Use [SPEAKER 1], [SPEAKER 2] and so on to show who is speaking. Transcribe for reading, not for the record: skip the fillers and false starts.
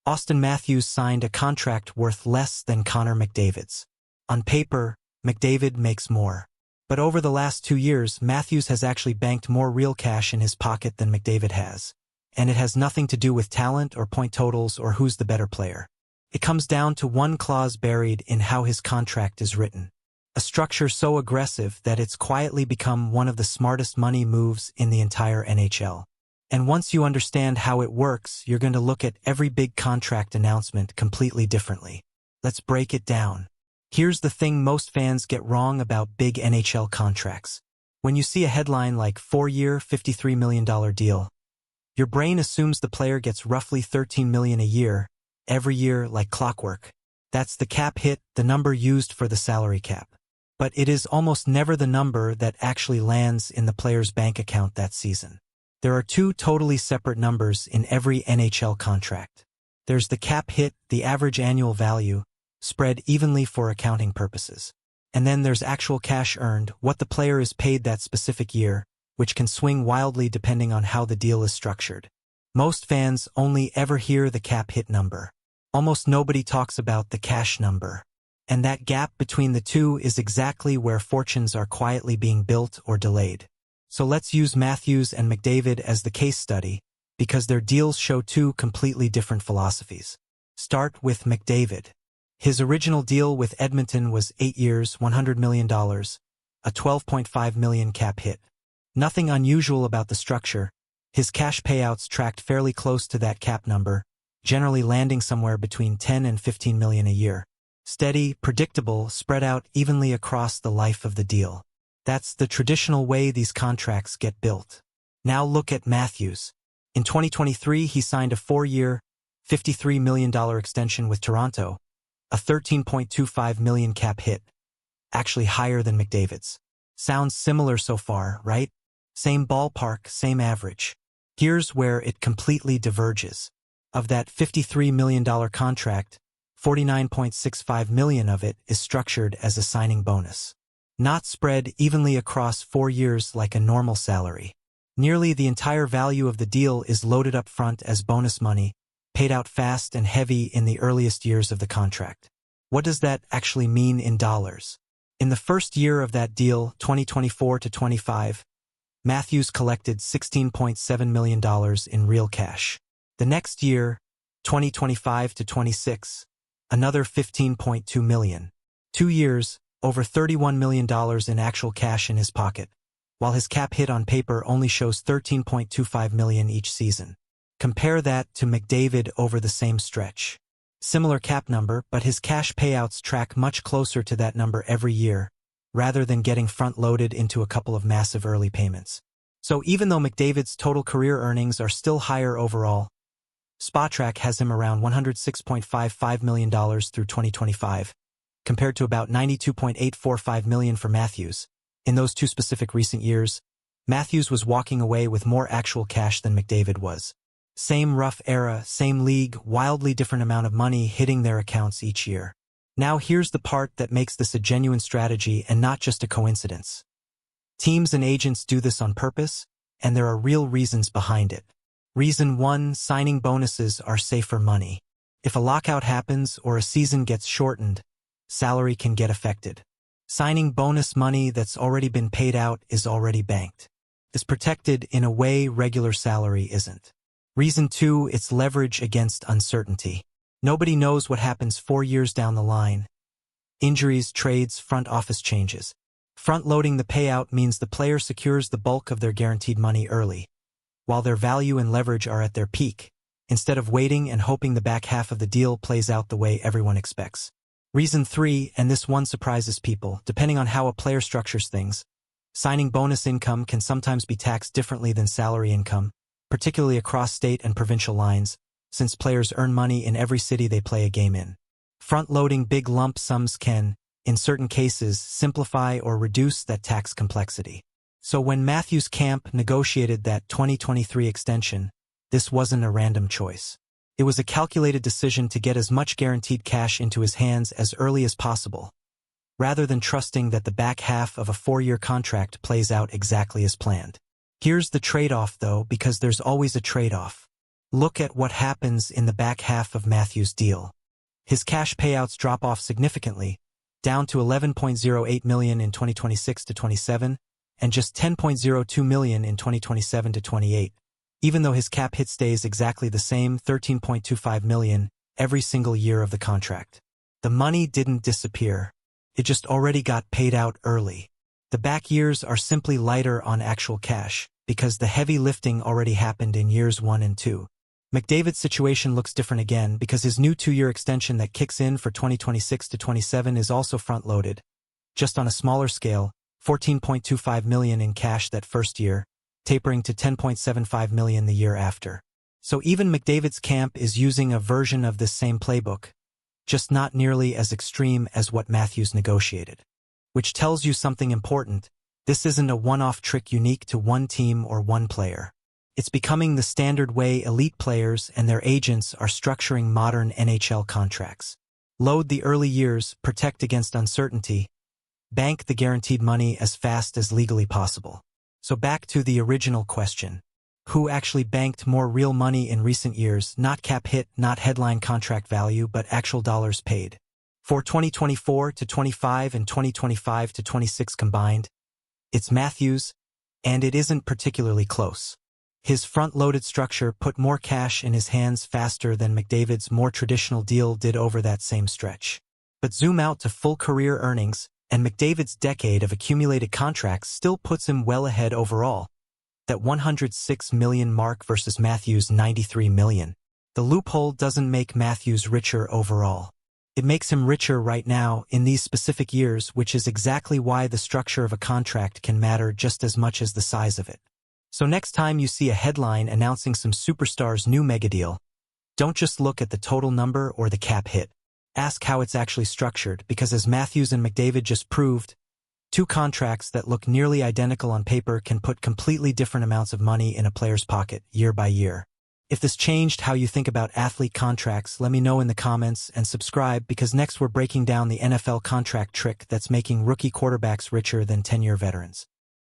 [SPEAKER 1] Auston Matthews signed a contract worth less than Connor McDavid's. On paper, McDavid makes more. But over the last 2 years, Matthews has actually banked more real cash in his pocket than McDavid has. And it has nothing to do with talent or point totals or who's the better player. It comes down to one clause buried in how his contract is written. A structure so aggressive that it's quietly become one of the smartest money moves in the entire NHL. And once you understand how it works, you're going to look at every big contract announcement completely differently. Let's break it down. Here's the thing most fans get wrong about big NHL contracts. When you see a headline like 4-year, $53 million deal, your brain assumes the player gets roughly $13 million a year, every year like clockwork. That's the cap hit, the number used for the salary cap. But it is almost never the number that actually lands in the player's bank account that season. There are two totally separate numbers in every NHL contract. There's the cap hit, the average annual value, spread evenly for accounting purposes. And then there's actual cash earned, what the player is paid that specific year, which can swing wildly depending on how the deal is structured. Most fans only ever hear the cap hit number. Almost nobody talks about the cash number. And that gap between the two is exactly where fortunes are quietly being built or delayed. So let's use Matthews and McDavid as the case study, because their deals show two completely different philosophies. Start with McDavid. His original deal with Edmonton was 8 years, $100 million, a $12.5 million cap hit. Nothing unusual about the structure. His cash payouts tracked fairly close to that cap number, generally landing somewhere between $10 and $15 million a year. Steady, predictable, spread out evenly across the life of the deal. That's the traditional way these contracts get built. Now look at Matthews. In 2023, he signed a 4-year, $53 million extension with Toronto, a $13.25 million cap hit, actually higher than McDavid's. Sounds similar so far, right? Same ballpark, same average. Here's where it completely diverges. Of that $53 million contract, $49.65 million of it is structured as a signing bonus. Not spread evenly across 4 years like a normal salary. Nearly the entire value of the deal is loaded up front as bonus money, paid out fast and heavy in the earliest years of the contract. What does that actually mean in dollars? In the first year of that deal, 2024 to 25, Matthews collected $16.7 million in real cash. The next year, 2025 to 26, another $15.2 million. 2 years, over $31 million in actual cash in his pocket, while his cap hit on paper only shows $13.25 million each season. Compare that to McDavid over the same stretch. Similar cap number, but his cash payouts track much closer to that number every year, rather than getting front-loaded into a couple of massive early payments. So even though McDavid's total career earnings are still higher overall, Spotrac has him around $106.55 million through 2025, compared to about $92.845 million for Matthews. In those two specific recent years, Matthews was walking away with more actual cash than McDavid was. Same rough era, same league, wildly different amount of money hitting their accounts each year. Now here's the part that makes this a genuine strategy and not just a coincidence. Teams and agents do this on purpose, and there are real reasons behind it. Reason 1, signing bonuses are safer money. If a lockout happens or a season gets shortened, salary can get affected. Signing bonus money that's already been paid out is already banked. It's protected in a way regular salary isn't. Reason 2, it's leverage against uncertainty. Nobody knows what happens 4 years down the line. Injuries, trades, front office changes. Front-loading the payout means the player secures the bulk of their guaranteed money early, while their value and leverage are at their peak, instead of waiting and hoping the back half of the deal plays out the way everyone expects. Reason 3, and this one surprises people, depending on how a player structures things, signing bonus income can sometimes be taxed differently than salary income, particularly across state and provincial lines, since players earn money in every city they play a game in. Front-loading big lump sums can, in certain cases, simplify or reduce that tax complexity. So when Matthews' camp negotiated that 2023 extension, this wasn't a random choice. It was a calculated decision to get as much guaranteed cash into his hands as early as possible, rather than trusting that the back half of a 4-year contract plays out exactly as planned. Here's the trade-off, though, because there's always a trade-off. Look at what happens in the back half of Matthews' deal. His cash payouts drop off significantly, down to $11.08 million in 2026-27 and just $10.02 million in 2027-28, even though his cap hit stays exactly the same, $13.25 million, every single year of the contract. The money didn't disappear. It just already got paid out early. The back years are simply lighter on actual cash, because the heavy lifting already happened in years 1 and 2. McDavid's situation looks different again because his new 2-year extension that kicks in for 2026-27 is also front-loaded, just on a smaller scale, $14.25 million in cash that first year, tapering to $10.75 million the year after. So even McDavid's camp is using a version of this same playbook, just not nearly as extreme as what Matthews negotiated. Which tells you something important. This isn't a one-off trick unique to one team or one player. It's becoming the standard way elite players and their agents are structuring modern NHL contracts. Load the early years, protect against uncertainty, bank the guaranteed money as fast as legally possible. So back to the original question. Who actually banked more real money in recent years, not cap hit, not headline contract value, but actual dollars paid? For 2024-25 and 2025-26 combined, it's Matthews, and it isn't particularly close. His front-loaded structure put more cash in his hands faster than McDavid's more traditional deal did over that same stretch. But zoom out to full career earnings, and McDavid's decade of accumulated contracts still puts him well ahead overall. That $106 million mark versus Matthews' $93 million. The loophole doesn't make Matthews richer overall. It makes him richer right now in these specific years, which is exactly why the structure of a contract can matter just as much as the size of it. So next time you see a headline announcing some superstar's new megadeal, don't just look at the total number or the cap hit. Ask how it's actually structured, because as Matthews and McDavid just proved, two contracts that look nearly identical on paper can put completely different amounts of money in a player's pocket year by year. If this changed how you think about athlete contracts, let me know in the comments and subscribe, because next we're breaking down the NFL contract trick that's making rookie quarterbacks richer than 10-year veterans.